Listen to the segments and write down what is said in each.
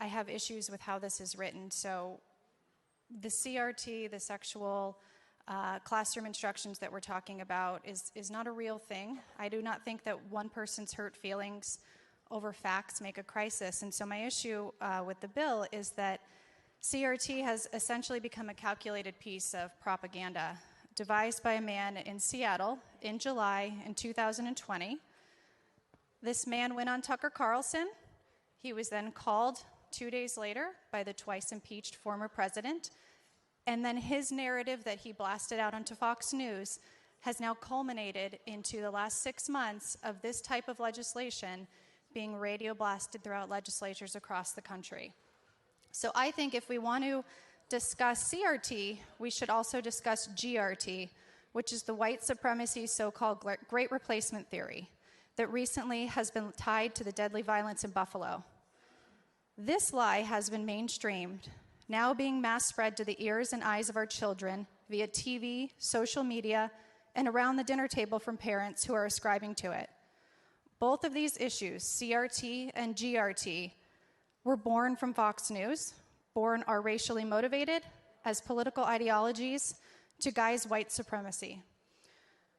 I have issues with how this is written. So the CRT, the sexual classroom instructions that we're talking about is not a real thing. I do not think that one person's hurt feelings over facts make a crisis. And so my issue with the bill is that CRT has essentially become a calculated piece of propaganda devised by a man in Seattle in July in 2020. This man went on Tucker Carlson. He was then called 2 days later by the twice impeached former president. And then his narrative that he blasted out onto Fox News has now culminated into the last 6 months of this type of legislation being radio blasted throughout legislatures across the country. So I think if we want to discuss CRT, we should also discuss GRT, which is the white supremacy so-called Great Replacement theory that recently has been tied to the deadly violence in Buffalo. This lie has been mainstreamed, now being mass spread to the ears and eyes of our children via TV, social media, and around the dinner table from parents who are ascribing to it. Both of these issues, CRT and GRT, were born from Fox News, are racially motivated as political ideologies to guise white supremacy.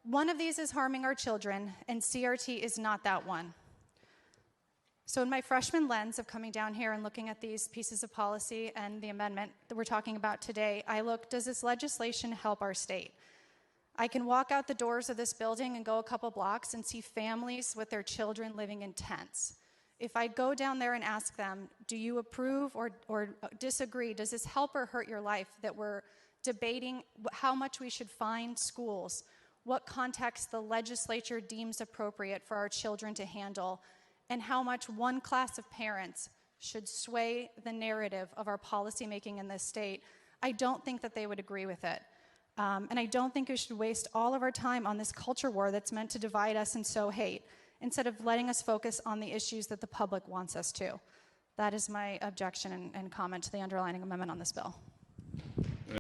One of these is harming our children, and CRT is not that one. So in my freshman lens of coming down here and looking at these pieces of policy and the amendment that we're talking about today, I look, does this legislation help our state? I can walk out the doors of this building and go a couple blocks and see families with their children living in tents. If I go down there and ask them, do you approve or disagree, does this help or hurt your life, that we're debating how much we should fine schools, what context the legislature deems appropriate for our children to handle, and how much one class of parents should sway the narrative of our policymaking in this state, I don't think that they would agree with it. And I don't think we should waste all of our time on this culture war that's meant to divide us and sow hate, instead of letting us focus on the issues that the public wants us to. That is my objection and comment to the underlying amendment on this bill.